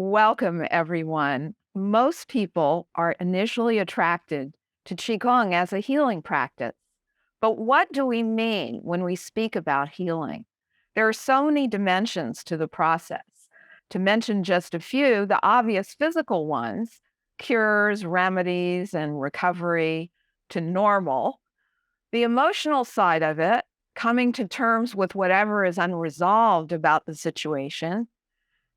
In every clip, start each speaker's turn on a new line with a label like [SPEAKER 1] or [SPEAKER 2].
[SPEAKER 1] Welcome, everyone. Most people are initially attracted to Qigong as a healing practice. But what do we mean when we speak about healing? There are so many dimensions to the process. To mention just a few, the obvious physical ones, cures, remedies, and recovery to normal. The emotional side of it, coming to terms with whatever is unresolved about the situation.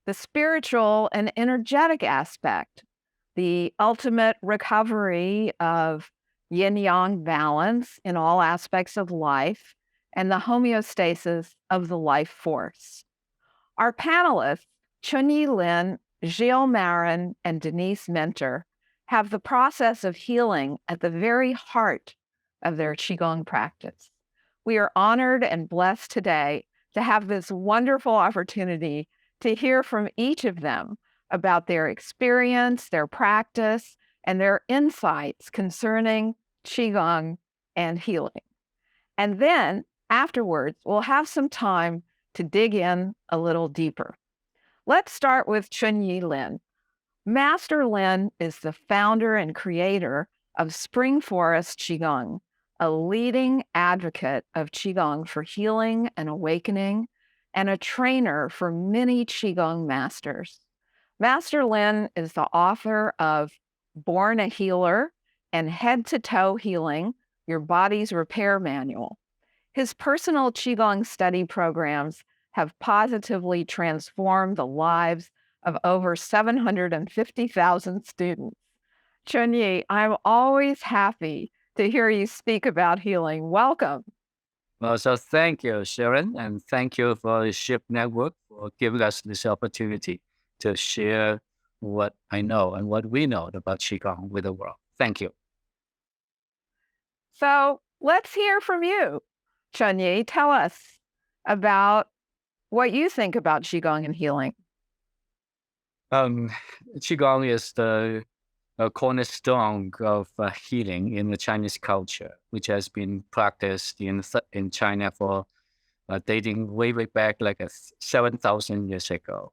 [SPEAKER 1] The spiritual and energetic aspect, the ultimate recovery of yin yang balance in all aspects of life, and the homeostasis of the life force. Our panelists, Chunyi Lin, Gilles Marin, and Denise Mentor, have the process of healing at the very heart of their Qigong practice. We are honored and blessed today to have this wonderful opportunity to hear from each of them about their experience, their practice, and their insights concerning Qigong and healing. And then afterwards, we'll have some time to dig in a little deeper. Let's start with Chunyi Lin. Master Lin is the founder and creator of Spring Forest Qigong, a leading advocate of Qigong for healing and awakening, and a trainer for many Qigong masters. Master Lin is the author of Born a Healer and Head to Toe Healing, Your Body's Repair Manual. His personal Qigong study programs have positively transformed the lives of over 750,000 students. Chunyi, I'm always happy to hear you speak about healing. Welcome.
[SPEAKER 2] Well, so thank you, Sharon, and thank you for the SHIP Network for giving us this opportunity to share what I know and what we know about Qigong with the world. Thank you.
[SPEAKER 1] So let's hear from you. Chunyi, tell us about what you think about Qigong and healing.
[SPEAKER 2] Um, Qigong is the cornerstone of healing in the Chinese culture, which has been practiced in China for dating way back like 7,000 years ago.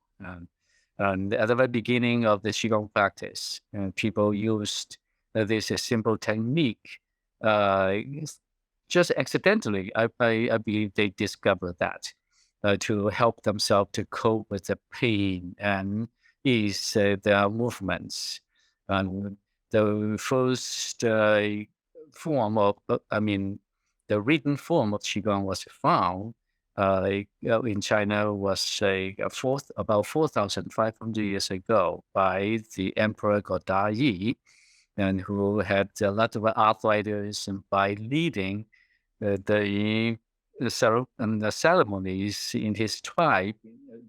[SPEAKER 2] And at the very beginning of the Qigong practice, people used this simple technique. Just accidentally, I believe they discovered that to help themselves to cope with the pain and ease their movements. And the first form of, the written form of Qigong was found in China was about 4,500 years ago by the Emperor Yi, and who had a lot of arthritis, and by leading the ceremonies in his tribe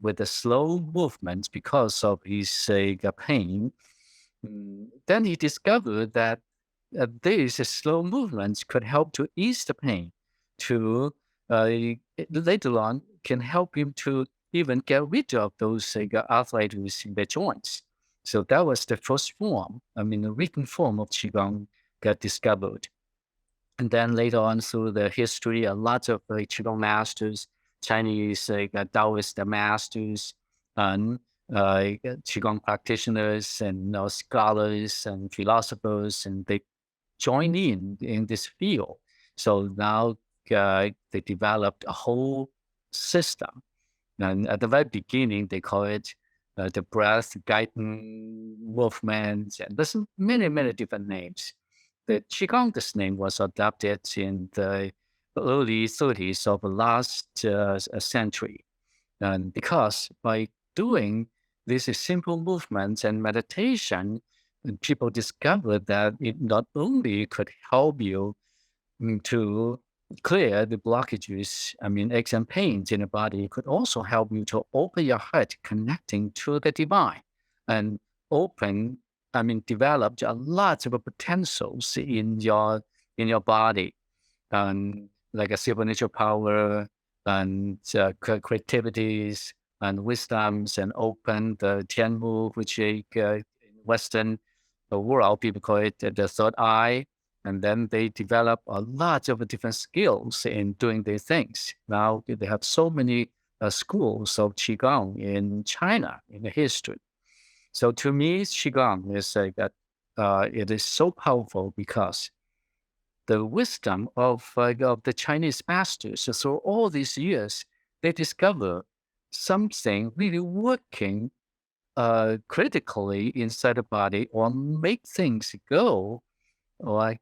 [SPEAKER 2] with the slow movements because of his pain. Then he discovered that these slow movements could help to ease the pain, to later on can help him to even get rid of those arthritis in the joints. So that was the first form. The written form of Qigong got discovered. And then later on through the history, a lot of Qigong masters, Chinese Taoist masters, and Qigong practitioners, and scholars and philosophers, and they join in this field. So now they developed a whole system. And at the very beginning, they call it the breath guiding movements, and there's many, many different names. The Qigong, this name was adopted in the early 30s of the last century. And because by doing these simple movements and meditation, people discovered that it not only could help you to clear the blockages, aches and pains in the body, it could also help you to open your heart, connecting to the divine, and developed a lot of potentials in your body, like a supernatural power and creativities and wisdoms, and open the Tianmu, which in Western world people call it the third eye. And then they develop a lot of different skills in doing these things. Now they have so many schools of Qigong in China in the history. So to me, Qigong is like that. It is so powerful because the wisdom of the Chinese masters. So all these years, they discover something really working critically inside the body or make things go, or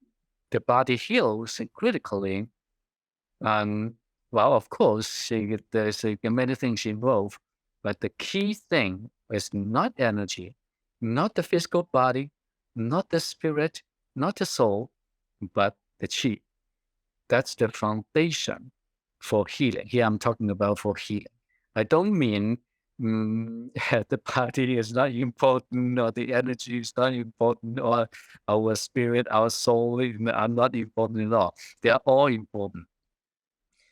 [SPEAKER 2] the body heals critically. Um, well, of course, there's many things involved, but the key thing is not energy, not the physical body, not the spirit, not the soul, but the qi. That's the foundation for healing. Here I'm talking about for healing. I don't mean the body is not important or the energy is not important or our spirit, our soul are not important at all. They are all important.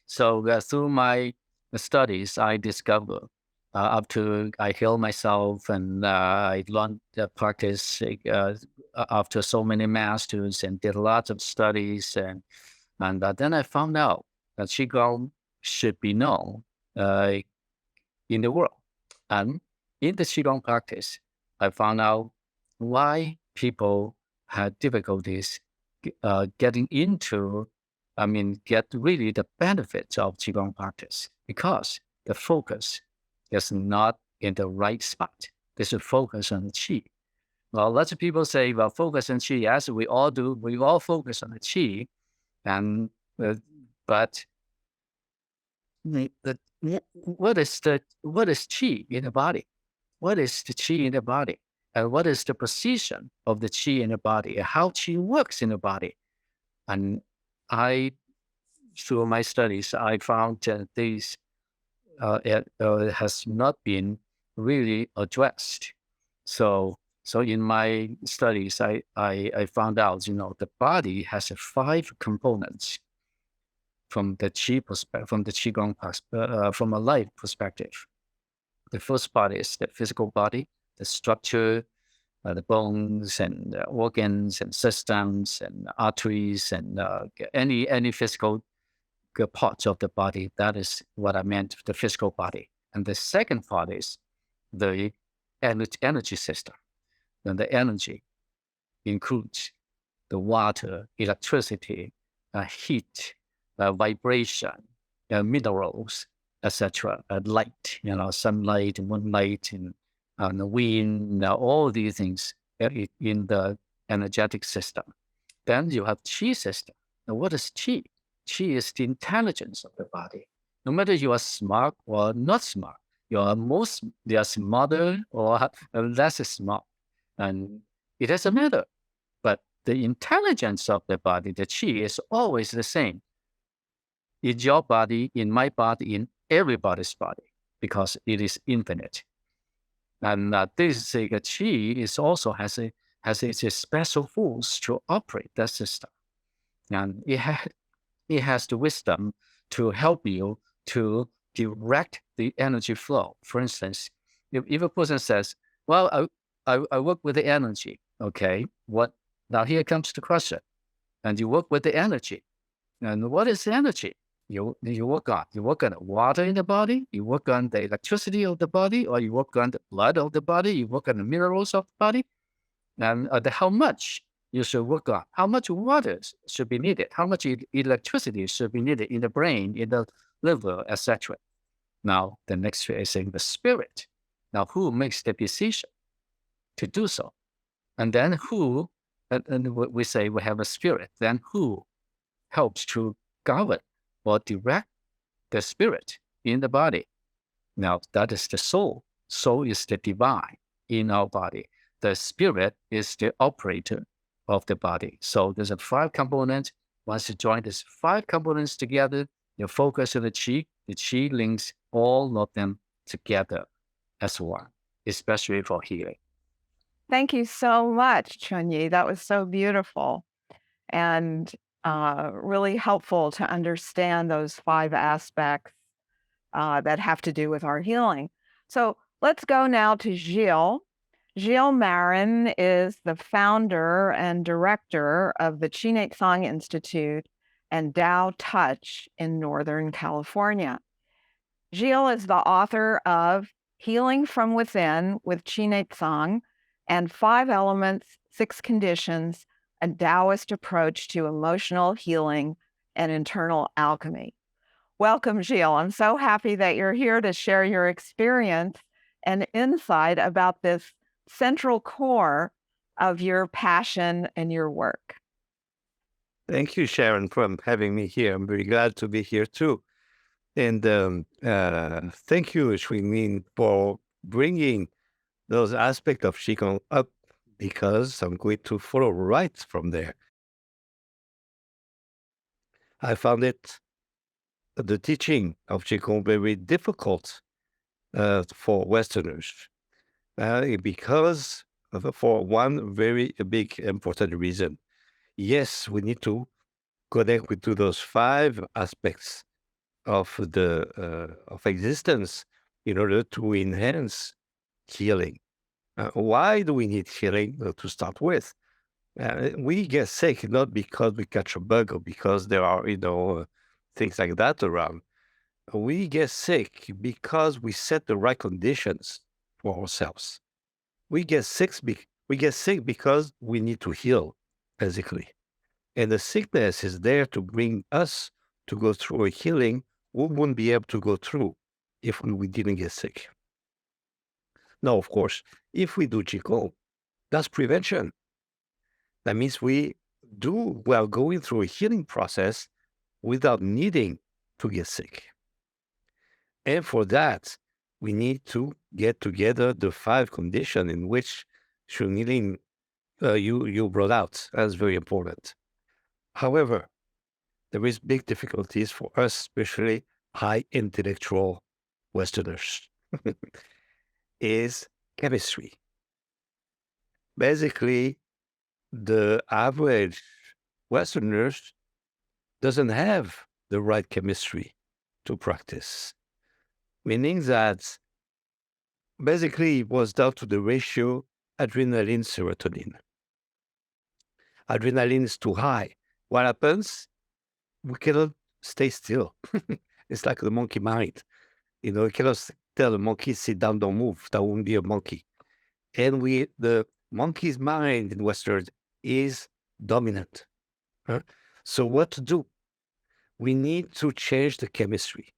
[SPEAKER 2] So through my studies, I discovered after I healed myself and I learned practice after so many masters and did lots of studies and then I found out that Qigong should be known uh, in the world. And in the Qigong practice, I found out why people had difficulties getting into, get really the benefits of Qigong practice because the focus is not in the right spot. They should focus on the Qi. Well, lots of people say, well, focus on Qi. Yes, we all do. We all focus on the Qi. And, uh, but what is Qi in the body? What is the Qi in the body? And what is the position of the Qi in the body? And how Qi works in the body? And I, through my studies, I found that this has not been really addressed. So in my studies, I found out, the body has 5 components from the Qi perspective, from the Qigong from a life perspective. The first part is the physical body, the structure, the bones and organs and systems and arteries and any physical parts of the body. That is what I meant, the physical body. And the second part is the energy system. And the energy includes the water, electricity, heat, vibration, minerals, etc., light, sunlight, moonlight, and the wind, all these things in the energetic system. Then you have qi system. Now, what is qi? Qi is the intelligence of the body. No matter you are smart or not smart, you are smarter or less smart, and it doesn't matter. But the intelligence of the body, the qi, is always the same in your body, in my body, in everybody's body, because it is infinite. And this qi is also has a special force to operate that system, and it has the wisdom to help you to direct the energy flow. For instance, if a person says, "Well, I work with the energy," okay, what? Now here comes the question, and you work with the energy, and what is energy? You work on the water in the body, you work on the electricity of the body, or you work on the blood of the body, you work on the minerals of the body, and how much you should work on, how much water should be needed, how much electricity should be needed in the brain, in the liver, etc. Now the next is in the spirit. Now who makes the decision to do so? And then who? And we say we have a spirit. Then who helps to govern or direct the spirit in the body? Now, that is the soul. Soul is the divine in our body. The spirit is the operator of the body. So there's 5 components. Once you join these 5 components together, you focus on the qi links all of them together as one, especially for healing.
[SPEAKER 1] Thank you so much, Chunyi. That was so beautiful and really helpful to understand those 5 aspects that have to do with our healing. So let's go now to Gilles. Gilles Marin is the founder and director of the Qigong Institute and Tao Touch in Northern California. Gilles is the author of Healing from Within with Qigong and 5 elements, 6 conditions, a Taoist approach to emotional healing and internal alchemy. Welcome, Gilles. I'm so happy that you're here to share your experience and insight about this central core of your passion and your work.
[SPEAKER 3] Thank you, Sharon, for having me here. I'm very glad to be here too. And thank you, Chunyi, for bringing those aspects of Qigong up, because I'm going to follow right from there. I found the teaching of Qigong very difficult for Westerners because for one very big important reason. Yes, we need to connect with to those 5 aspects of the of existence in order to enhance healing. Why do we need healing to start with? We get sick not because we catch a bug or because there are things like that around. We get sick because we set the right conditions for ourselves. We get sick because we need to heal physically. And the sickness is there to bring us to go through a healing we wouldn't be able to go through if we didn't get sick. Now, of course, if we do Qigong, that's prevention. That means we are going through a healing process without needing to get sick. And for that, we need to get together the 5 conditions in which Chunyi Lin, you brought out as very important. However, there is big difficulties for us, especially high intellectual Westerners, is chemistry. Basically, the average Westerners doesn't have the right chemistry to practice, meaning that basically it was down to the ratio adrenaline-serotonin. Adrenaline is too high. What happens? We cannot stay still. It's like the monkey mind. You cannot tell the monkey, sit down, don't move. That won't be a monkey. And the monkey's mind in Western is dominant. So what to do? We need to change the chemistry.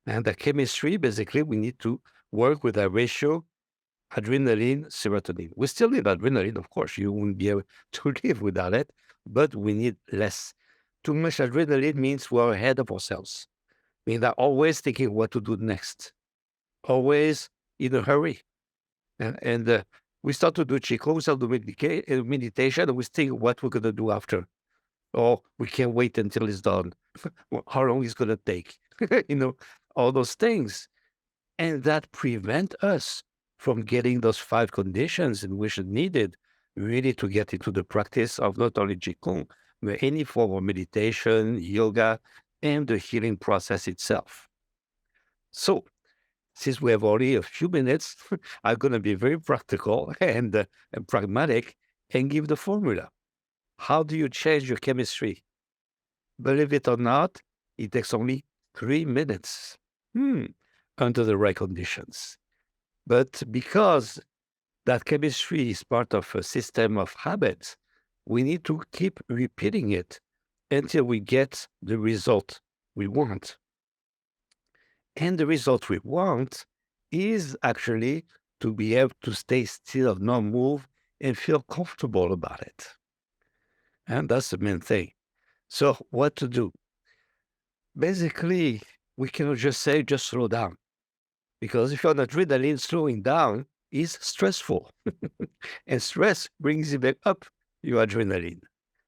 [SPEAKER 3] And the chemistry, basically, we need to work with a ratio adrenaline, serotonin. We still need adrenaline, of course. You wouldn't be able to live without it, but we need less. Too much adrenaline means we're ahead of ourselves. Means that always thinking what to do next, always in a hurry. And we start to do Qigong, we start to do meditation, and we think what we're going to do after. Oh, we can't wait until it's done. How long is going to take? All those things. And that prevent us from getting those 5 conditions in which is needed really to get into the practice of not only Qigong, but any form of meditation, yoga, and the healing process itself. So, since we have only a few minutes, I'm going to be very practical and pragmatic and give the formula. How do you change your chemistry? Believe it or not, it takes only 3 minutes under the right conditions. But because that chemistry is part of a system of habits, we need to keep repeating it until we get the result we want. And the result we want is actually to be able to stay still, not move, and feel comfortable about it. And that's the main thing. So what to do? Basically, we cannot just say, just slow down. Because if you're on adrenaline, slowing down is stressful. And stress brings you back up your adrenaline.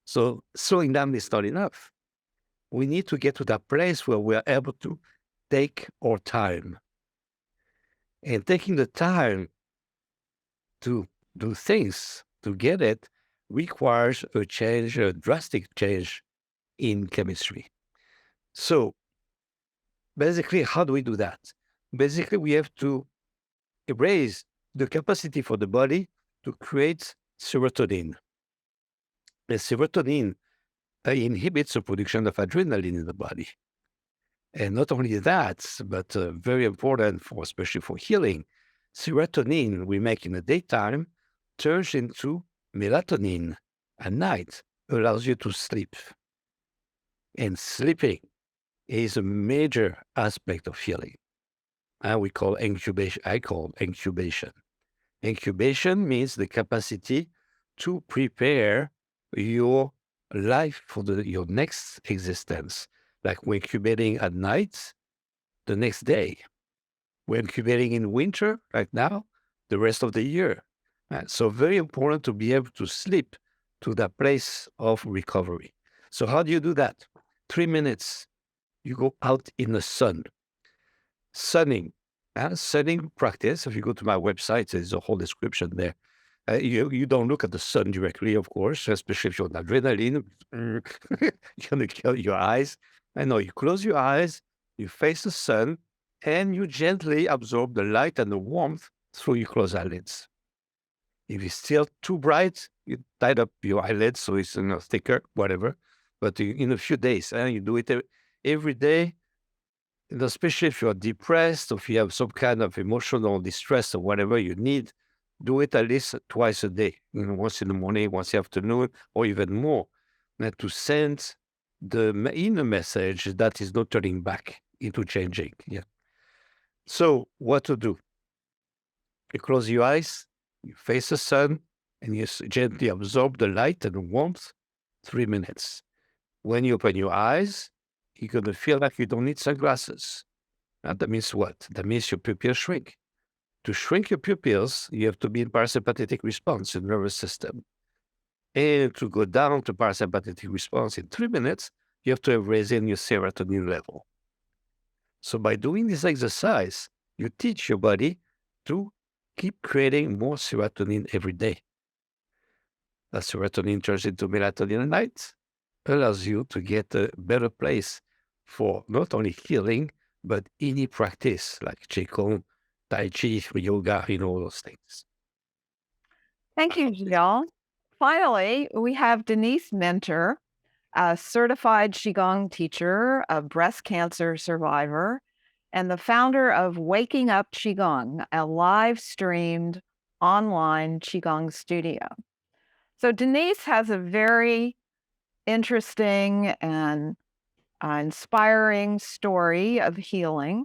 [SPEAKER 3] So slowing down is not enough. We need to get to that place where we are able to take our time. And taking the time to do things, to get it, requires a change, a drastic change in chemistry. So basically, how do we do that? Basically, we have to raise the capacity for the body to create serotonin. And serotonin inhibits the production of adrenaline in the body. And not only that, but very important especially for healing, serotonin we make in the daytime turns into melatonin at night, allows you to sleep. And sleeping is a major aspect of healing. And we call incubation. I call incubation. Incubation means the capacity to prepare your life for your next existence. Like we're incubating at night, the next day. We're incubating in winter, right now, the rest of the year. So very important to be able to sleep to that place of recovery. So how do you do that? 3 minutes. You go out in the sun. Sunning. Sunning practice. If you go to my website, there's a whole description there. You don't look at the sun directly, of course, especially if you're on adrenaline. You're going to kill your eyes. I know you close your eyes, you face the sun, and you gently absorb the light and the warmth through your closed eyelids. If it's still too bright, you tied up your eyelids so it's thicker, whatever. But in a few days, you do it every day. And especially if you're depressed, or if you have some kind of emotional distress or whatever you need, do it at least twice a day. Once in the morning, once in the afternoon, or even more, to send the inner message that is not turning back into changing. Yeah. So what to do? You close your eyes, you face the sun, and you gently absorb the light and the warmth. 3 minutes. When you open your eyes, you're going to feel like you don't need sunglasses. And that means what? That means your pupils shrink. To shrink your pupils, you have to be in parasympathetic response in the nervous system. And to go down to parasympathetic response in 3 minutes, you have to have raised in your serotonin level. So by doing this exercise, you teach your body to keep creating more serotonin every day. That serotonin turns into melatonin at night, allows you to get a better place for not only healing, but any practice like Qigong, Tai Chi, yoga, all those things.
[SPEAKER 1] Thank you, Gilles. Finally, we have Denise Mentor, a certified Qigong teacher, a breast cancer survivor, and the founder of Waking Up Qigong, a live-streamed online Qigong studio. So Denise has a very interesting and inspiring story of healing.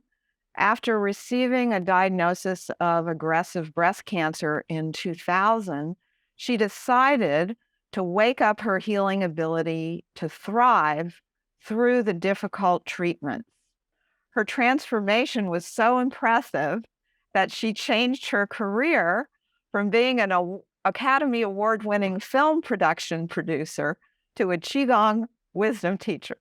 [SPEAKER 1] After receiving a diagnosis of aggressive breast cancer in 2000, she decided to wake up her healing ability to thrive through the difficult treatments. Her transformation was so impressive that she changed her career from being an Academy Award-winning film production producer to a Qigong wisdom teacher.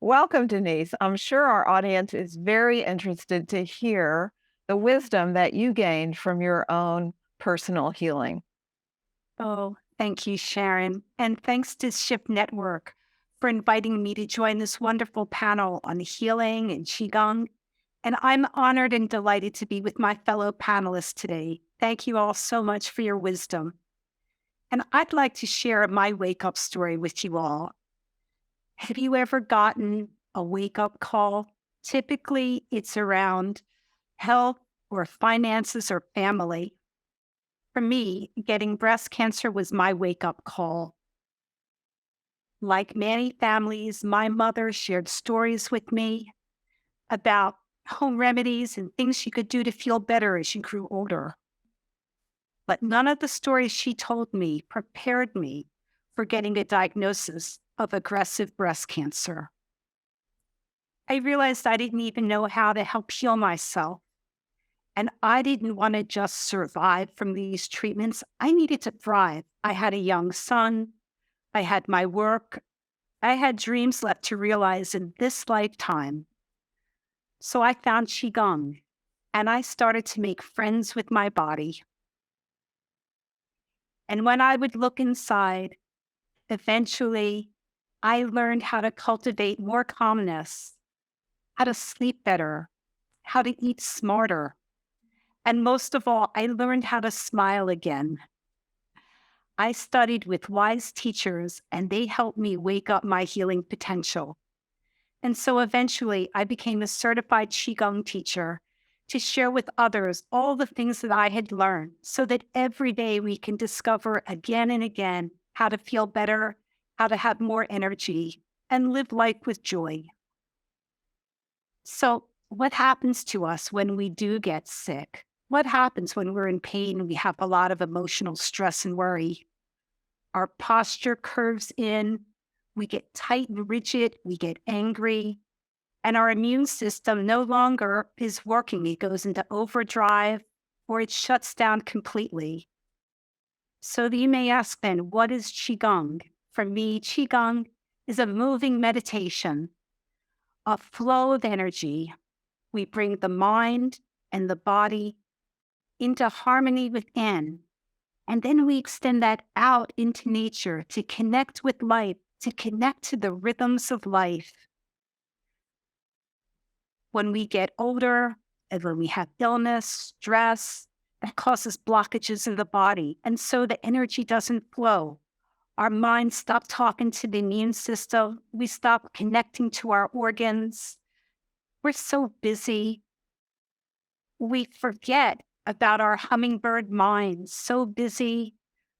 [SPEAKER 1] Welcome, Denise. I'm sure our audience is very interested to hear the wisdom that you gained from your own personal healing.
[SPEAKER 4] Oh, thank you, Sharon. And thanks to Shift Network for inviting me to join this wonderful panel on healing and Qigong. And I'm honored and delighted to be with my fellow panelists today. Thank you all so much for your wisdom. And I'd like to share my wake-up story with you all. Have you ever gotten a wake-up call? Typically, it's around health or finances or family. For me, getting breast cancer was my wake-up call. Like many families, my mother shared stories with me about home remedies and things she could do to feel better as she grew older. But none of the stories she told me prepared me for getting a diagnosis of aggressive breast cancer. I realized I didn't even know how to help heal myself. And I didn't want to just survive from these treatments. I needed to thrive. I had a young son. I had my work. I had dreams left to realize in this lifetime. So I found Qigong, and I started to make friends with my body. And when I would look inside, eventually, I learned how to cultivate more calmness, how to sleep better, how to eat smarter. And most of all, I learned how to smile again. I studied with wise teachers, and they helped me wake up my healing potential. And so eventually, I became a certified Qigong teacher, to share with others all the things that I had learned so that every day we can discover again and again how to feel better, how to have more energy, and live life with joy. So, what happens to us when we do get sick? What happens when we're in pain and we have a lot of emotional stress and worry? Our posture curves in, we get tight and rigid, we get angry, and our immune system no longer is working. It goes into overdrive or it shuts down completely. So you may ask then, what is Qigong? For me, Qigong is a moving meditation, a flow of energy. We bring the mind and the body into harmony within, and then we extend that out into nature to connect with life, to connect to the rhythms of life. When we get older and when we have illness, stress, that causes blockages in the body. And so the energy doesn't flow. Our minds stop talking to the immune system. We stop connecting to our organs. We're so busy. We forget about our hummingbird minds, so busy.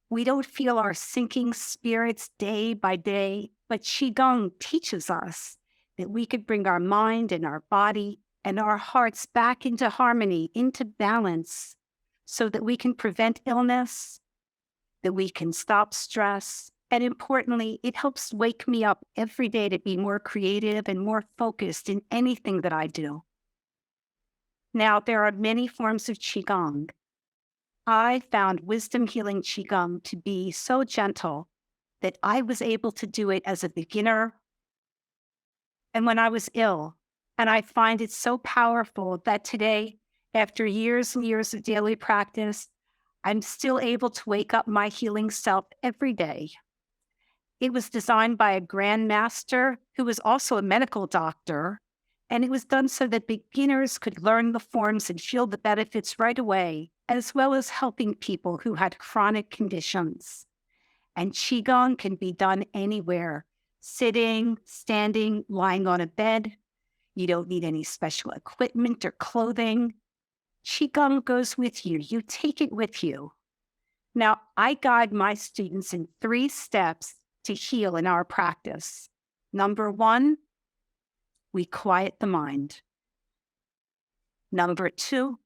[SPEAKER 4] We don't feel our sinking spirits day by day. But Qigong teaches us that we could bring our mind and our body and our hearts back into harmony, into balance, so that we can prevent illness, that we can stop stress. And importantly, it helps wake me up every day to be more creative and more focused in anything that I do. Now, there are many forms of Qigong. I found wisdom healing Qigong to be so gentle that I was able to do it as a beginner and when I was ill. And I find it so powerful that today, after years and years of daily practice, I'm still able to wake up my healing self every day. It was designed by a grandmaster who was also a medical doctor, and it was done so that beginners could learn the forms and feel the benefits right away, as well as helping people who had chronic conditions. And Qigong can be done anywhere, sitting, standing, lying on a bed. You don't need any special equipment or clothing. Qigong goes with you. You take it with you. Now, I guide my students in 3 steps to heal in our practice. Number 1, we quiet the mind. Number 2,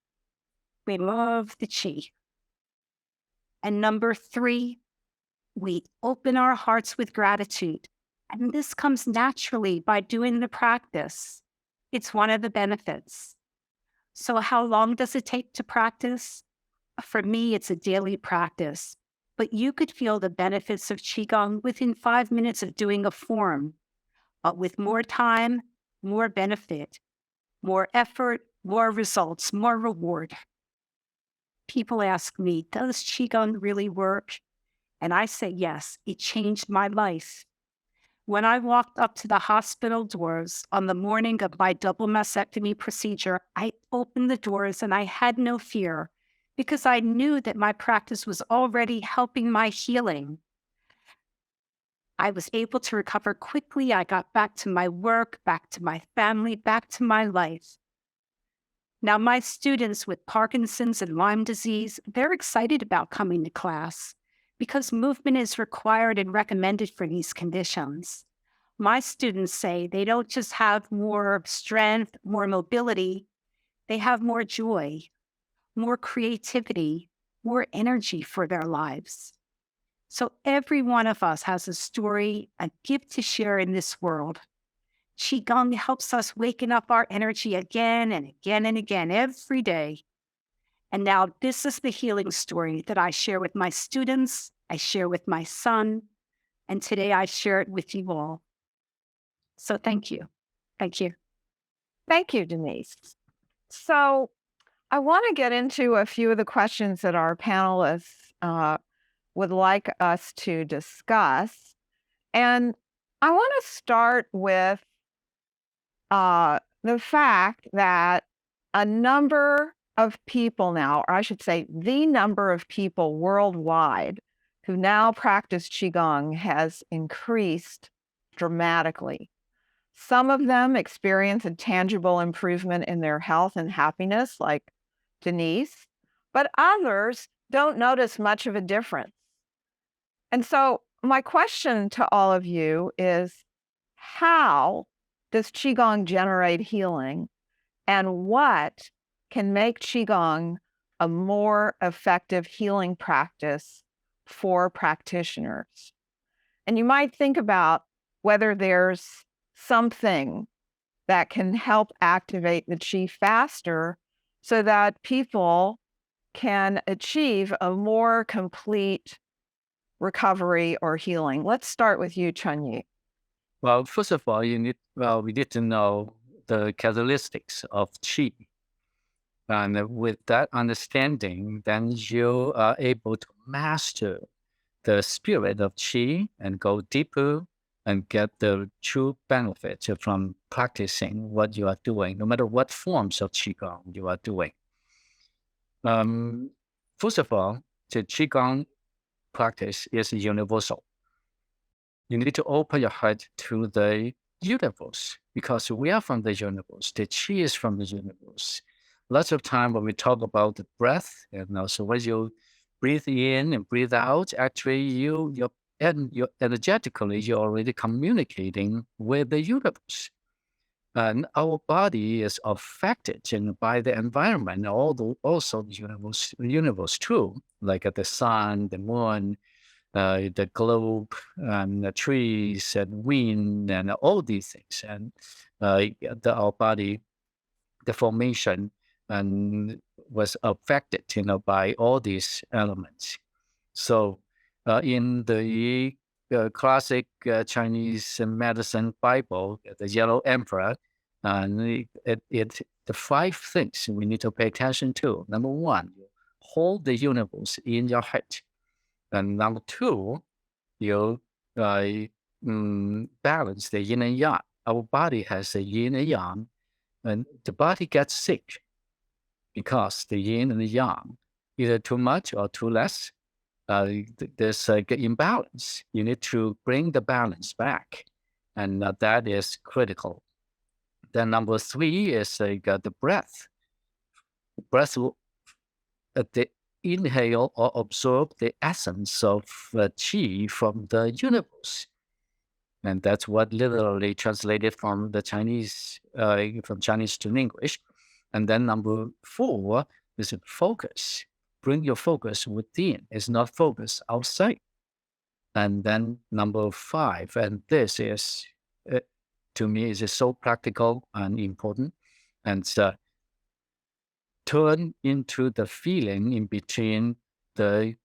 [SPEAKER 4] we move the qi. And number 3, we open our hearts with gratitude. And this comes naturally by doing the practice. It's one of the benefits. So how long does it take to practice? For me, it's a daily practice. But you could feel the benefits of Qigong within 5 minutes of doing a form. But with more time, more benefit, more effort, more results, more reward. People ask me, does Qigong really work? And I say, yes, it changed my life. When I walked up to the hospital doors on the morning of my double mastectomy procedure, I opened the doors and I had no fear because I knew that my practice was already helping my healing. I was able to recover quickly. I got back to my work, back to my family, back to my life. Now, my students with Parkinson's and Lyme disease, they're excited about coming to class because movement is required and recommended for these conditions. My students say they don't just have more strength, more mobility, they have more joy, more creativity, more energy for their lives. So every one of us has a story, a gift to share in this world. Qigong helps us waken up our energy again and again and again every day. And now this is the healing story that I share with my students, I share with my son, and today I share it with you all. So thank you. Thank you.
[SPEAKER 1] Thank you, Denise. So I want to get into a few of the questions that our panelists would like us to discuss. And I want to start with the fact that a number of people now, or I should say the number of people worldwide who now practice Qigong has increased dramatically. Some of them experience a tangible improvement in their health and happiness, like Denise, but others don't notice much of a difference. And so my question to all of you is, how does Qigong generate healing, and what can make Qigong a more effective healing practice for practitioners? And you might think about whether there's something that can help activate the Qi faster so that people can achieve a more complete recovery or healing. Let's start with you, Chunyi.
[SPEAKER 2] Well, first of all, we need to know the characteristics of Qi. And with that understanding, then you are able to master the spirit of Qi and go deeper and get the true benefit from practicing what you are doing, no matter what forms of Qigong you are doing. First of all, the Qigong practice is universal. You need to open your heart to the universe because we are from the universe. The Qi is from the universe. Lots of time when we talk about the breath, and also when you breathe in and breathe out, actually you're energetically, you're already communicating with the universe. And our body is affected by the environment, although also the universe too, like the sun, the moon, the globe, and the trees, and wind, and all these things, and our body, the formation, and was affected, by all these elements. So, in the classic Chinese medicine Bible, the Yellow Emperor, and the 5 things we need to pay attention to. Number 1, hold the universe in your heart. And number 2, you balance the yin and yang. Our body has a yin and yang, and the body gets sick because the yin and the yang, either too much or too less, there's an imbalance. You need to bring the balance back, and that is critical. Then number 3 is the breath. Breath will, the inhale or absorb the essence of Qi from the universe. And that's what literally translated from the Chinese, from Chinese to English. And then number 4 is focus. Bring your focus within. It's not focus outside. And then number 5, and this is, to me, is so practical and important. And turn into the feeling in between the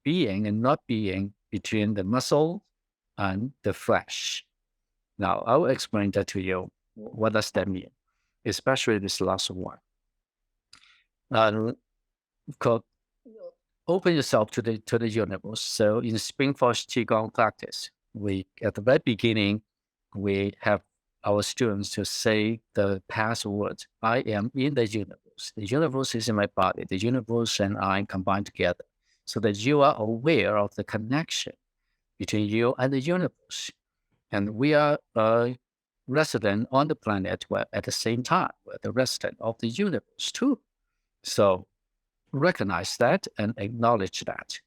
[SPEAKER 2] being and not being, between the muscle and the flesh. Now, I will explain that to you. What does that mean? Especially this last one. Open yourself to the universe. So in Spring Force Qigong practice, at the very beginning, we have our students to say the password, I am in the universe. The universe is in my body. The universe and I combine together so that you are aware of the connection between you and the universe. And we are a resident on the planet where at the same time, we're the resident of the universe too. So recognize that and acknowledge that.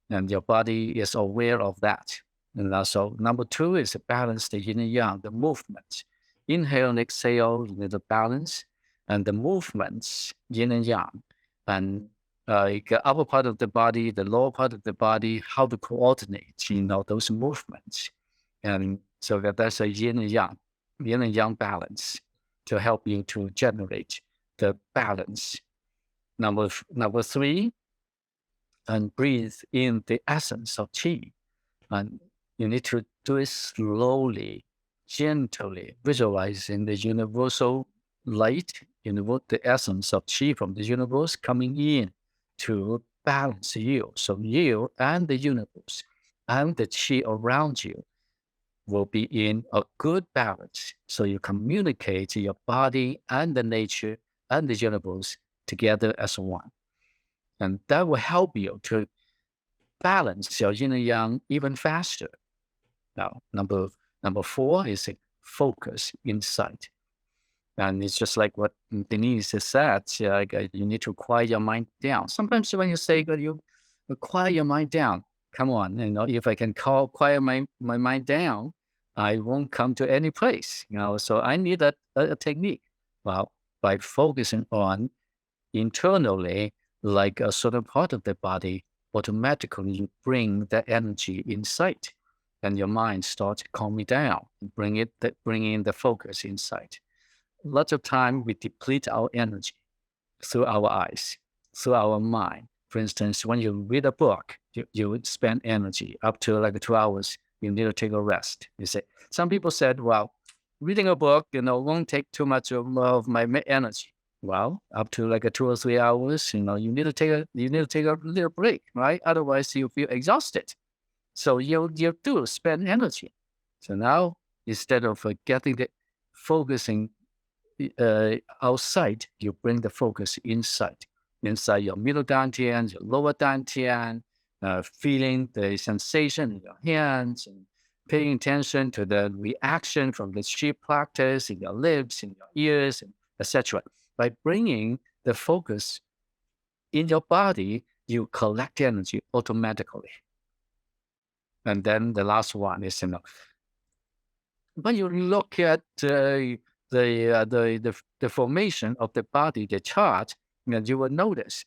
[SPEAKER 2] And your body is aware of that. And also, number 2 is to balance the yin and yang, the movement. Inhale and exhale, you need to balance, and the movements, yin and yang. And the upper part of the body, the lower part of the body, how to coordinate, those movements. And so that's a yin and yang balance to help you to generate the balance. Number 3, and breathe in the essence of Qi. And you need to do it slowly, gently, visualizing the universal light, the essence of Qi from the universe coming in to balance you. So you and the universe and the Qi around you will be in a good balance. So you communicate your body and the nature and the universe together as one. And that will help you to balance your yin and yang even faster. Now, number Number 4 is a focus insight. And it's just like what Denise has said, you need to quiet your mind down. Sometimes when you say that you quiet your mind down, come on, if I can quiet my mind down, I won't come to any place, so I need a technique. Well, by focusing on internally, like a certain part of the body, automatically you bring the energy inside, and your mind starts calming down, bringing the focus inside. Lots of time we deplete our energy through our eyes, through our mind. For instance, when you read a book, you would spend energy up to like 2 hours. You need to take a rest. You say, some people said, well, reading a book, won't take too much of my energy. Well, up to like 2 or 3 hours, you need to take a little break, right? Otherwise, you feel exhausted. So you do spend energy. So now, instead of focusing outside, you bring the focus inside your middle dantian, your lower dantian, feeling the sensation in your hands and paying attention to the reaction from the chi practice in your lips, in your ears, etc. By bringing the focus in your body, you collect energy automatically. And then the last one is, when you look at the formation of the body, the chart, you will notice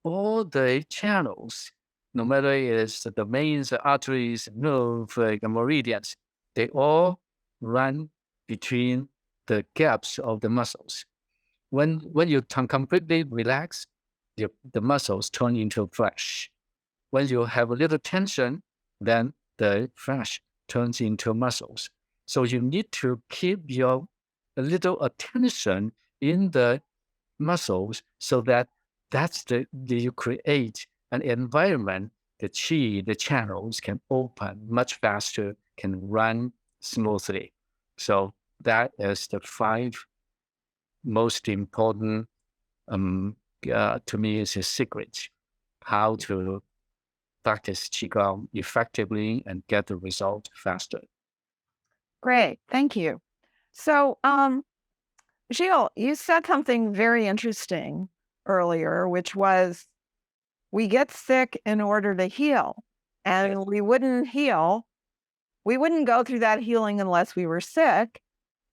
[SPEAKER 2] all the channels, no matter it's the veins, the arteries, nerve, the meridians, they all run between the gaps of the muscles. When you completely relax, the muscles turn into flesh. When you have a little tension, then the flesh turns into muscles. So you need to keep your little attention in the muscles, so that's you create an environment, the chi, the channels can open much faster, can run smoothly. So that is the 5 most important, to me, is a secret, how to practice Qigong effectively and get the result faster.
[SPEAKER 1] Great, thank you. So, Gilles, you said something very interesting earlier, which was we get sick in order to heal, and we wouldn't heal. We wouldn't go through that healing unless we were sick.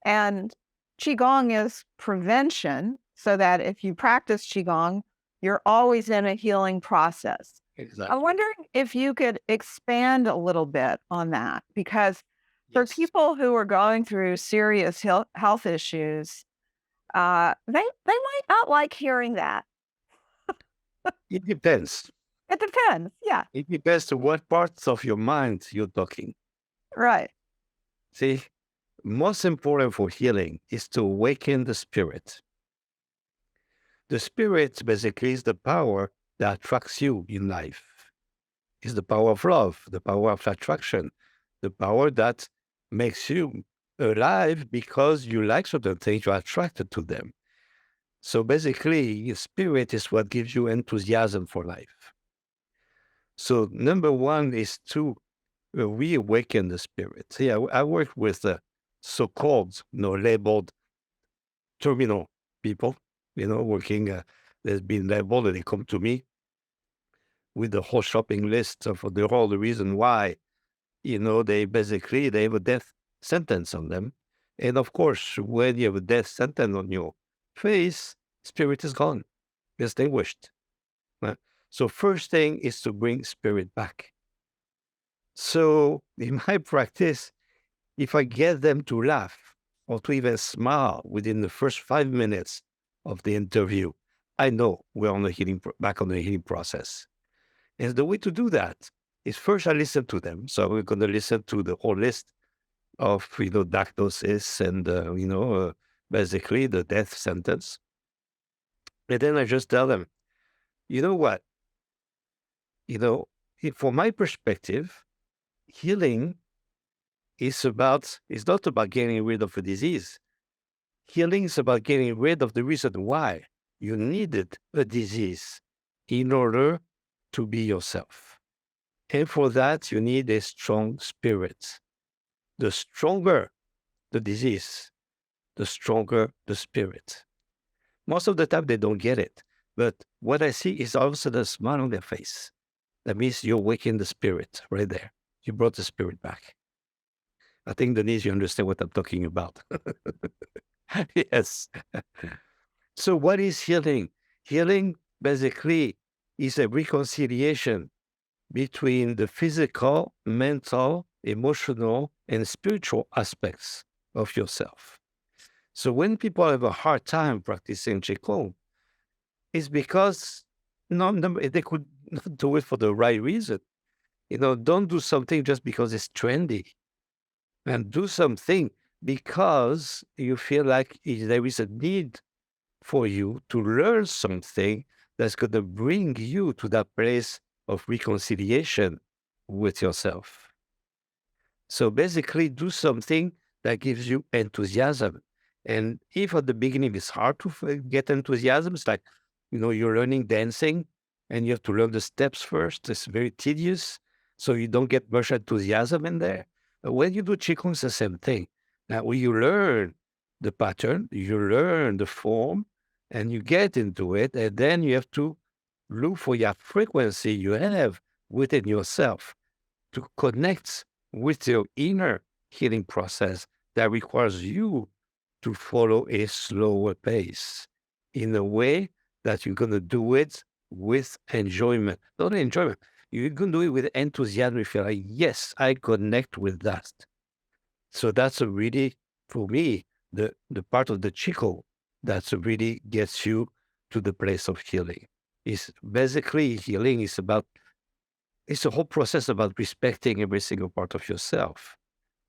[SPEAKER 1] And Qigong is prevention, so that if you practice Qigong, you're always in a healing process.
[SPEAKER 3] Exactly.
[SPEAKER 1] I'm wondering if you could expand a little bit on that, because for
[SPEAKER 3] Yes.
[SPEAKER 1] people who are going through serious health issues, they might not like hearing that.
[SPEAKER 3] It depends.
[SPEAKER 1] It depends. Yeah,
[SPEAKER 3] It depends to what parts of your mind you're talking.
[SPEAKER 1] right.
[SPEAKER 3] See, most important for healing is to awaken the spirit. The spirit basically is the power that attracts you in life. It's the power of love, the power of attraction, the power that makes you alive because you like certain things, you're attracted to them. So basically, spirit is what gives you enthusiasm for life. So number 1 is to reawaken the spirit. See, I work with so-called, labeled terminal people, working, that's been labeled, and they come to me with the whole shopping list of all the reason why, they have a death sentence on them. And of course, when you have a death sentence on your face, spirit is gone, extinguished. Right? So first thing is to bring spirit back. So in my practice, if I get them to laugh or to even smile within the first 5 minutes of the interview, I know we're back on the healing process. And the way to do that is first I listen to them. So we're going to listen to the whole list of, diagnosis and, basically the death sentence. And then I just tell them, you know what? From my perspective, healing is not about getting rid of a disease. Healing is about getting rid of the reason why you needed a disease in order to be yourself. And for that, you need a strong spirit. the stronger the disease, the stronger the spirit. Most of the time they don't get it. But what I see is all of a sudden a smile on their face. That means you're waking the spirit right there. You brought the spirit back. I think, Denise, you understand what I'm talking about. Yes. So what is healing? Healing basically is a reconciliation between the physical, mental, emotional, and spiritual aspects of yourself. So when people have a hard time practicing Qigong, it's because they could not do it for the right reason. Don't do something just because it's trendy, and do something because you feel like there is a need for you to learn something that's going to bring you to that place of reconciliation with yourself. So basically, do something that gives you enthusiasm. And if at the beginning it's hard to get enthusiasm, it's like, you're learning dancing and you have to learn the steps first. It's very tedious, so you don't get much enthusiasm in there. But when you do Qigong, it's the same thing. Now, when you learn the pattern, you learn the form, and you get into it, and then you have to look for your frequency you have within yourself to connect with your inner healing process that requires you to follow a slower pace in a way that you're going to do it with enjoyment. Not enjoyment. You're going to do it with enthusiasm. You feel like, yes, I connect with that. So that's a really, for me, the part of the Qigong that really gets you to the place of healing. It's basically healing is about, it's a whole process about respecting every single part of yourself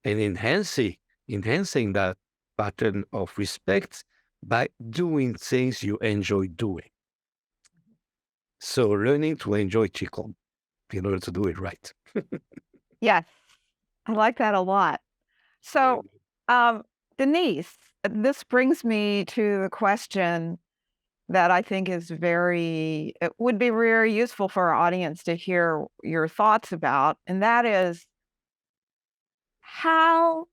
[SPEAKER 3] and enhancing that pattern of respect by doing things you enjoy doing. So learning to enjoy Qigong in order to do it right.
[SPEAKER 1] Yes, I like that a lot. So, Denise, this brings me to the question that I think is it would be very useful for our audience to hear your thoughts about, and that is, how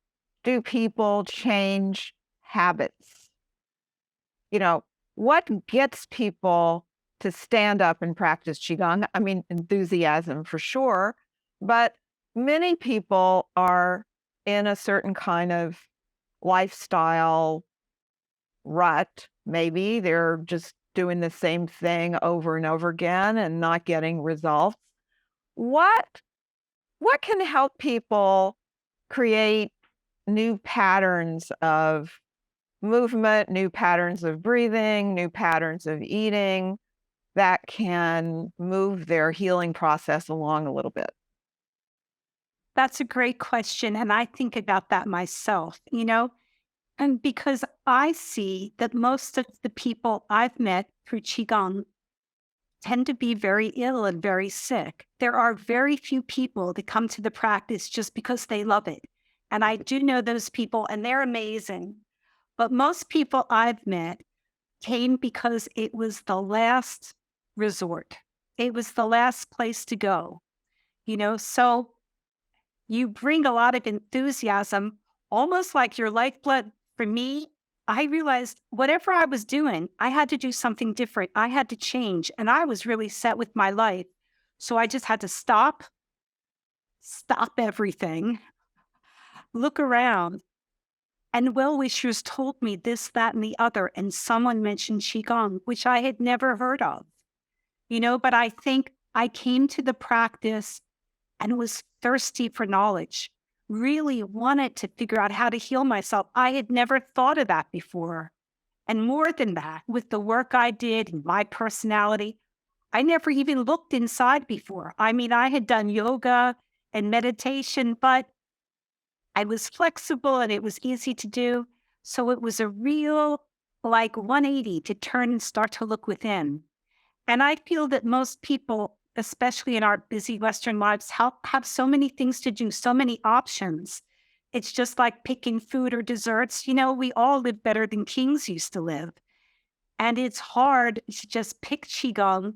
[SPEAKER 1] do people change habits? What gets people to stand up and practice Qigong? I mean, enthusiasm for sure, but many people are in a certain kind of lifestyle rut. Maybe they're just doing the same thing over and over again and not getting results. What can help people create new patterns of movement, new patterns of breathing, new patterns of eating that can move their healing process along a little bit?
[SPEAKER 4] That's a great question. And I think about that myself, and because I see that most of the people I've met through Qigong tend to be very ill and very sick. There are very few people that come to the practice just because they love it. And I do know those people, and they're amazing. But most people I've met came because it was the last resort. It was the last place to go, So you bring a lot of enthusiasm, almost like your lifeblood. For me, I realized whatever I was doing, I had to do something different. I had to change, and I was really set with my life. So I just had to stop everything, look around. And well-wishers told me this, that, and the other. And someone mentioned Qigong, which I had never heard of, but I think I came to the practice and was thirsty for knowledge, really wanted to figure out how to heal myself. I had never thought of that before. And more than that, with the work I did and my personality, I never even looked inside before. I mean, I had done yoga and meditation, but I was flexible and it was easy to do. So it was a real 180 to turn and start to look within. And I feel that most people, especially in our busy Western lives, have so many things to do, so many options. It's just like picking food or desserts. We all live better than kings used to live. And it's hard to just pick Qigong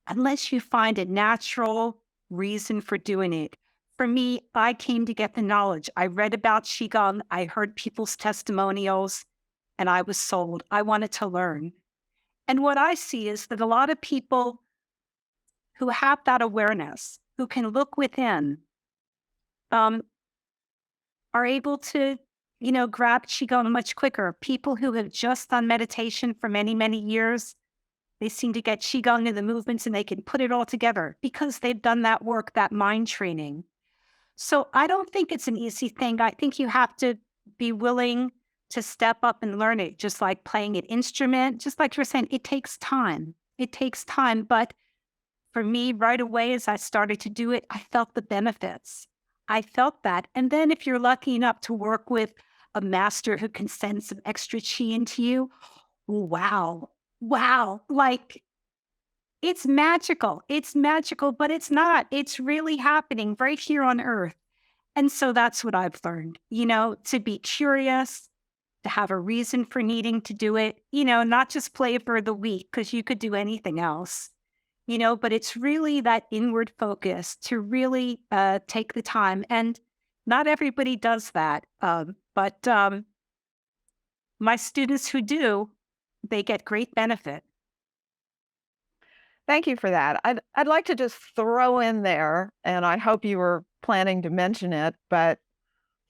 [SPEAKER 4] unless you find a natural reason for doing it. For me, I came to get the knowledge. I read about Qigong, I heard people's testimonials, and I was sold. I wanted to learn. And what I see is that a lot of people who have that awareness, who can look within, um, are able to, grab Qigong much quicker. People who have just done meditation for many, many years, they seem to get Qigong in the movements and they can put it all together because they've done that work, that mind training. So I don't think it's an easy thing. I think you have to be willing to step up and learn it, just like playing an instrument, just like you're saying, it takes time. It takes time. But for me, right away, as I started to do it, I felt the benefits. I felt that. And then if you're lucky enough to work with a master who can send some extra chi into you, wow, wow, like it's magical. It's magical, but it's not. It's really happening right here on earth. And so that's what I've learned, to be curious, to have a reason for needing to do it, not just play for the week because you could do anything else, but it's really that inward focus to really take the time. And not everybody does that. But my students who do, they get great benefit.
[SPEAKER 1] Thank you for that. I'd like to just throw in there, and I hope you were planning to mention it, but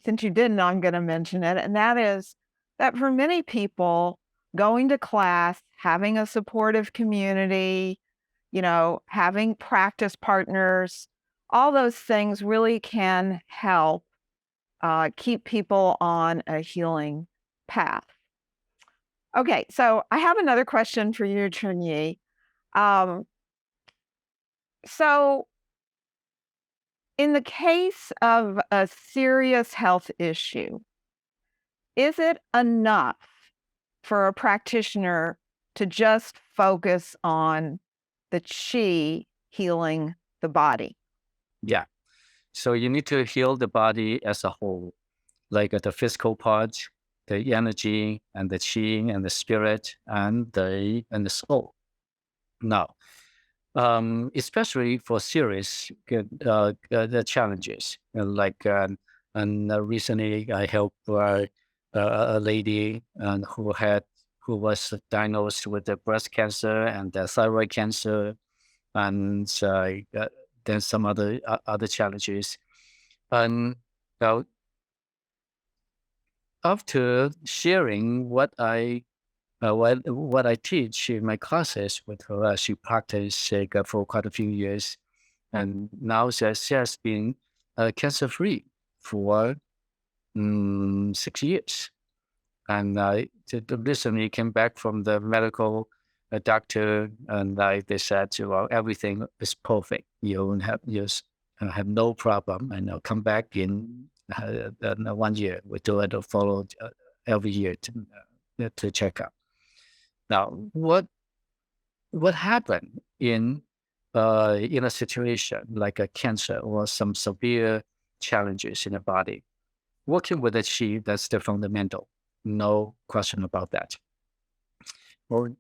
[SPEAKER 1] since you didn't, I'm going to mention it. And that is that for many people, going to class, having a supportive community, having practice partners, all those things really can help keep people on a healing path. Okay, so I have another question for you, Chunyi. So in the case of a serious health issue, is it enough for a practitioner to just focus on the qi healing the body?
[SPEAKER 2] Yeah. So you need to heal the body as a whole, like the physical part, the energy and the qi and the spirit and the soul. Now, especially for serious the challenges, and recently I helped a lady who was diagnosed with the breast cancer and the thyroid cancer, and then some other challenges. And now, after sharing what I teach in my classes with her, she practiced for quite a few years, and now she has been cancer-free for 6 years. And recently came back from the medical doctor, and they said, well, everything is perfect. You have no problem, and I'll come back in 1 year. We do it follow every year to check up. Now, what happened in a situation like a cancer or some severe challenges in the body? Working with the qi, that's the fundamental. No question about that. Or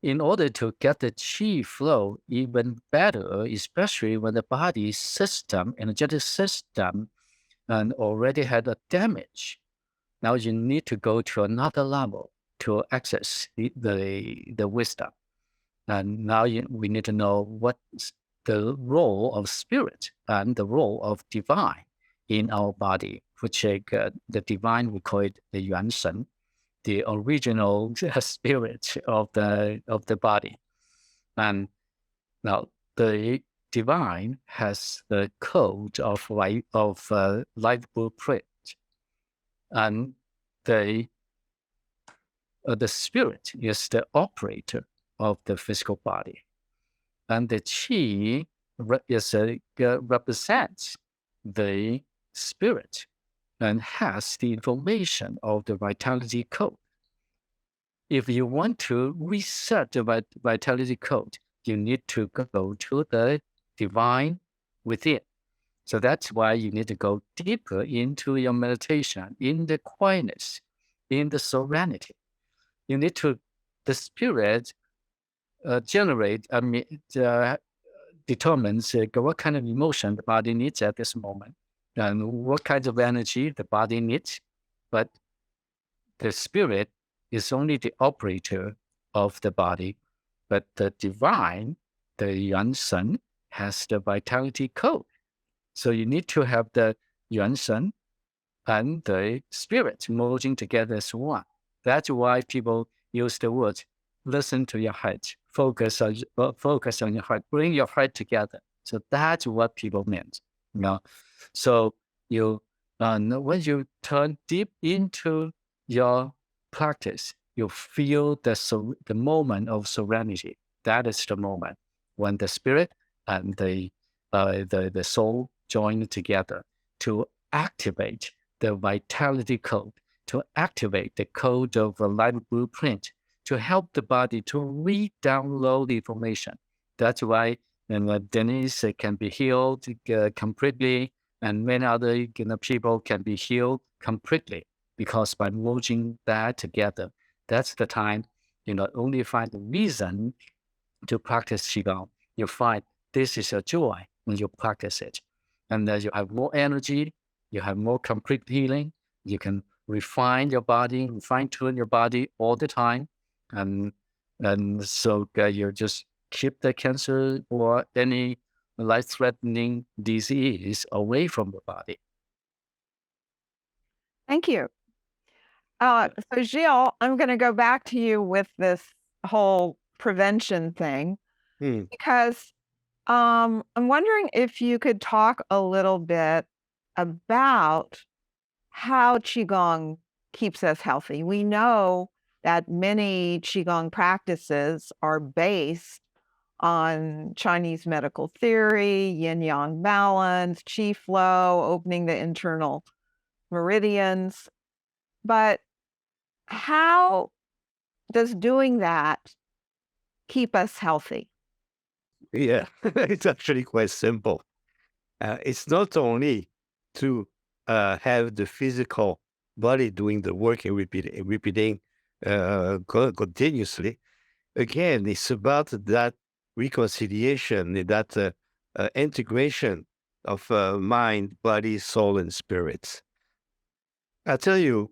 [SPEAKER 2] in order to get the qi flow even better, especially when the body system, energetic system, and already had a damage, now you need to go to another level to access the wisdom. And now we need to know what's the role of spirit and the role of divine in our body, which the divine, we call it the yuan shen, the original spirit of the body. And now the divine has the code of life blueprint, and the spirit is the operator of the physical body, and the qi represents the spirit and has the information of the vitality code. If you want to reset the vitality code, you need to go to the divine within. So that's why you need to go deeper into your meditation, in the quietness, in the serenity. You need to, the spirit generate, determines what kind of emotion the body needs at this moment and what kinds of energy the body needs. But the spirit is only the operator of the body, but the divine, the Yuan Shen, has the vitality code. So you need to have the Yuan Shen and the spirit merging together as one. That's why people use the words, listen to your heart, focus on your heart, bring your heart together. So that's what people meant. So you when you turn deep into your practice, you feel the moment of serenity. That is the moment when the spirit and the soul join together to activate the vitality code, to activate the code of a life blueprint, to help the body to re-download the information. That's why Denise can be healed completely, and many other people can be healed completely, because by merging that together, that's the time you not only find the reason to practice Qigong, you find this is a joy when you practice it. And you have more energy, you have more complete healing, you can refine your body, fine-tune your body all the time. And so you just keep the cancer or any life-threatening disease away from the body.
[SPEAKER 1] Thank you. So Gilles, I'm going to go back to you with this whole prevention thing, because I'm wondering if you could talk a little bit about how Qigong keeps us healthy. We know that many Qigong practices are based on Chinese medical theory, yin-yang balance, qi flow, opening the internal meridians. But how does doing that keep us healthy?
[SPEAKER 3] Yeah, it's actually quite simple. It's not only to have the physical body doing the work and repeating continuously. Again, it's about that reconciliation, that integration of mind, body, soul, and spirit. I tell you,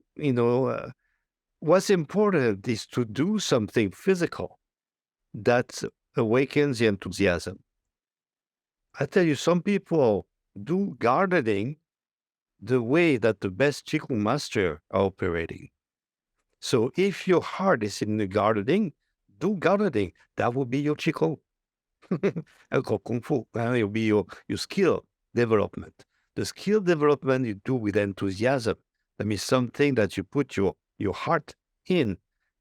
[SPEAKER 3] what's important is to do something physical that awakens the enthusiasm. I tell you, some people do gardening the way that the best Qigong master are operating. So if your heart is in the gardening, do gardening. That will be your Qigong. Kung Fu, it'll be your skill development. The skill development you do with enthusiasm. That means something that you put your heart in,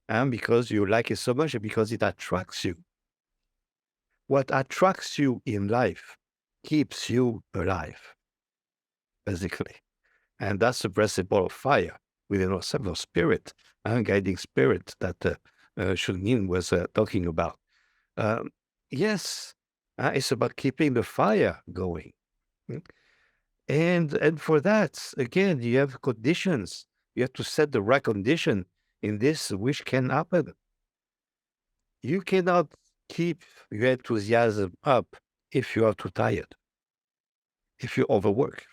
[SPEAKER 3] and because you like it so much, and because it attracts you. What attracts you in life keeps you alive, basically. And that's the principle of fire within ourselves, of spirit, and guiding spirit that Chunyi Lin was talking about. Yes, it's about keeping the fire going. And for that, again, you have conditions. You have to set the right condition in this, which can happen. You cannot keep your enthusiasm up if you are too tired, if you overwork.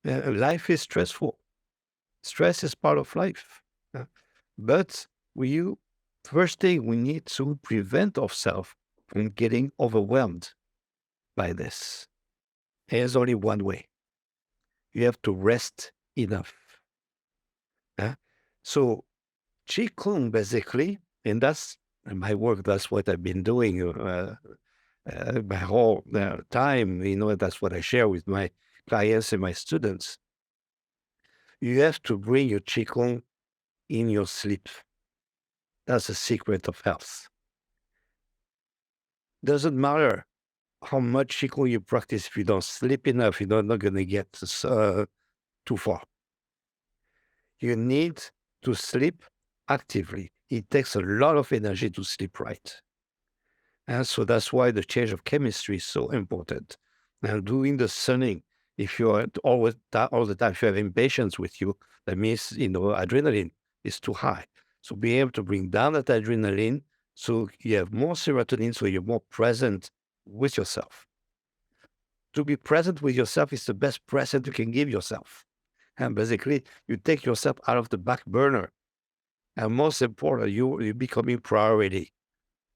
[SPEAKER 3] Life is stressful. Stress is part of life. But first thing, we need to prevent ourselves from getting overwhelmed by this. There's only one way. You have to rest enough. So Qigong, basically, and that's my work, that's what I've been doing my whole time. That's what I share with my clients and my students. You have to bring your Qigong in your sleep. That's the secret of health. Doesn't matter how much Qigong you practice, if you don't sleep enough, you're not going to get too far. You need to sleep actively. It takes a lot of energy to sleep right. And so that's why the change of chemistry is so important. Now, doing the sunning, if you're all the time, if you have impatience with you, that means, adrenaline is too high. So being able to bring down that adrenaline, so you have more serotonin, so you're more present with yourself. To be present with yourself is the best present you can give yourself. And basically, you take yourself out of the back burner. And most important, you're becoming priority.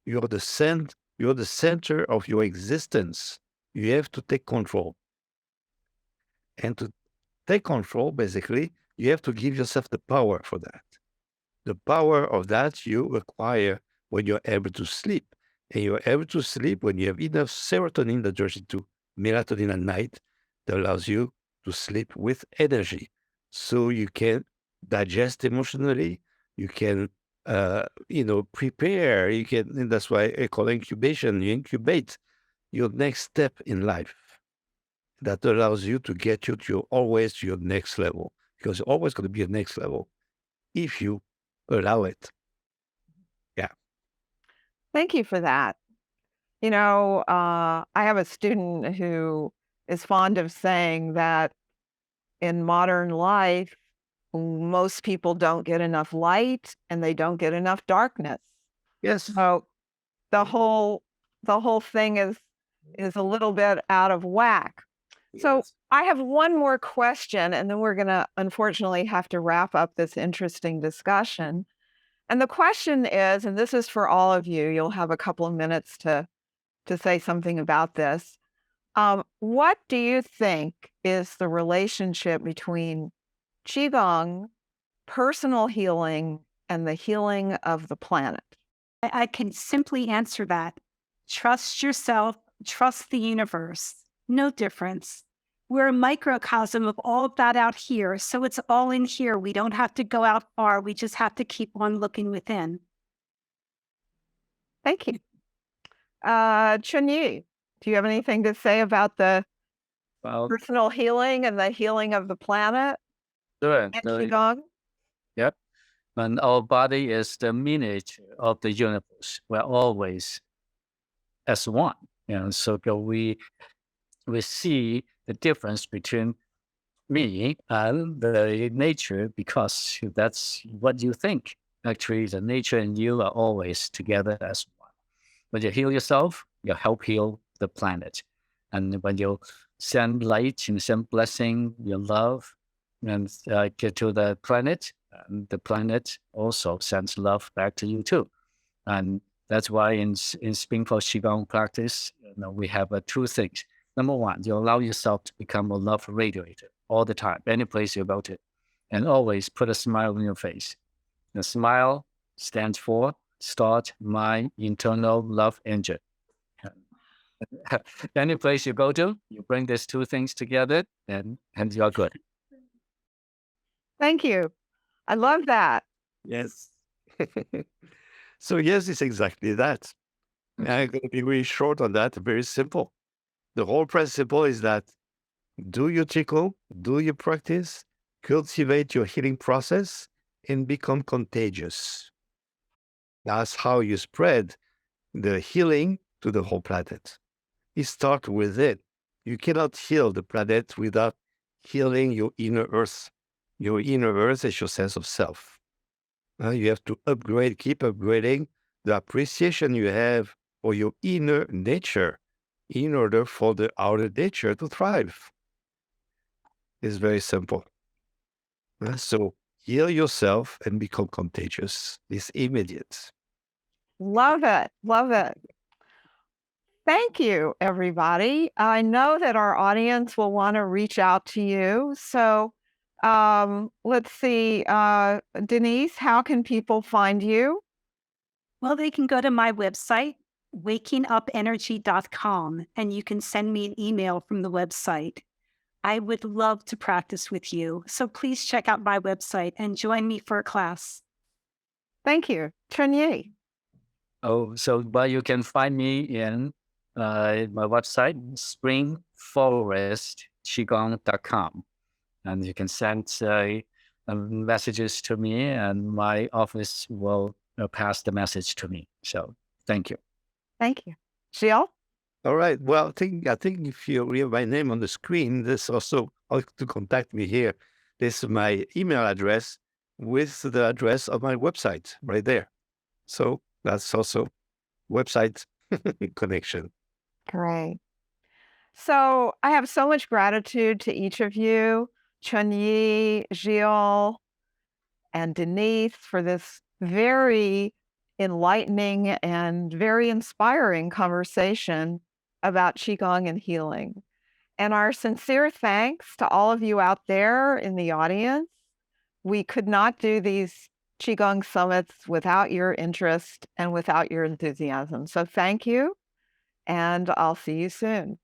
[SPEAKER 3] You're the center of your existence. You have to take control. And to take control, basically, you have to give yourself the power for that. The power of that you acquire when you're able to sleep. And you're able to sleep when you have enough serotonin that turns into melatonin at night that allows you to sleep with energy. So you can digest emotionally, you can prepare, and that's why I call incubation. You incubate your next step in life. That allows you to get you to your next level, because you're always going to be a next level if you allow it. Yeah.
[SPEAKER 1] Thank you for that. I have a student who is fond of saying that in modern life, most people don't get enough light and they don't get enough darkness.
[SPEAKER 3] Yes.
[SPEAKER 1] So the whole thing is a little bit out of whack. So I have one more question, and then we're going to unfortunately have to wrap up this interesting discussion. And the question is, and this is for all of you, you'll have a couple of minutes to say something about this. What do you think is the relationship between Qigong, personal healing, and the healing of the planet?
[SPEAKER 4] I can simply answer that. Trust yourself, trust the universe. No difference. We're a microcosm of all of that out here, so it's all in here. We don't have to go out far. We just have to keep on looking within.
[SPEAKER 1] Thank you. Chunyi, do you have anything to say about the personal healing and the healing of the planet
[SPEAKER 2] Sure.
[SPEAKER 1] and Qigong?
[SPEAKER 2] Yep. And our body is the miniature of the universe. We're always as one. So we see the difference between me and the nature, because that's what you think. Actually, the nature and you are always together as one. When you heal yourself, you help heal the planet. And when you send light and send blessing, your love, and get to the planet, and the planet also sends love back to you too. And that's why in Springfield Qigong practice, we have two things. Number one, you allow yourself to become a love radiator all the time, any place you go to, and always put a smile on your face. The smile stands for start my internal love engine. Any place you go to, you bring these two things together, and you're good.
[SPEAKER 1] Thank you. I love that.
[SPEAKER 3] Yes. So yes, it's exactly that. I'm going to be really short on that. Very simple. The whole principle is that do your Qigong, do your practice, cultivate your healing process, and become contagious. That's how you spread the healing to the whole planet. You start with it. You cannot heal the planet without healing your inner earth. Your inner earth is your sense of self. You have to upgrade, keep upgrading the appreciation you have for your inner nature in order for the outer nature to thrive. It's very simple. So heal yourself and become contagious. It's immediate.
[SPEAKER 1] Love it. Love it. Thank you, everybody. I know that our audience will want to reach out to you. So let's see. Denise, how can people find you?
[SPEAKER 4] Well, they can go to my website, wakingupenergy.com, and you can send me an email from the website. I would love to practice with you. So please check out my website and join me for a class.
[SPEAKER 1] Thank you. Chunyi.
[SPEAKER 2] So you can find me in my website, springforestqigong.com. And you can send messages to me, and my office will pass the message to me. So thank you.
[SPEAKER 1] Thank you. Gilles?
[SPEAKER 3] All right. Well, I think if you read my name on the screen, there's also how to contact me here. This is my email address with the address of my website right there. So that's also website connection.
[SPEAKER 1] Great. So I have so much gratitude to each of you, Chunyi, Gilles, and Denise, for this very enlightening and very inspiring conversation about Qigong and healing. And our sincere thanks to all of you out there in the audience. We could not do these Qigong summits without your interest and without your enthusiasm. So thank you, and I'll see you soon.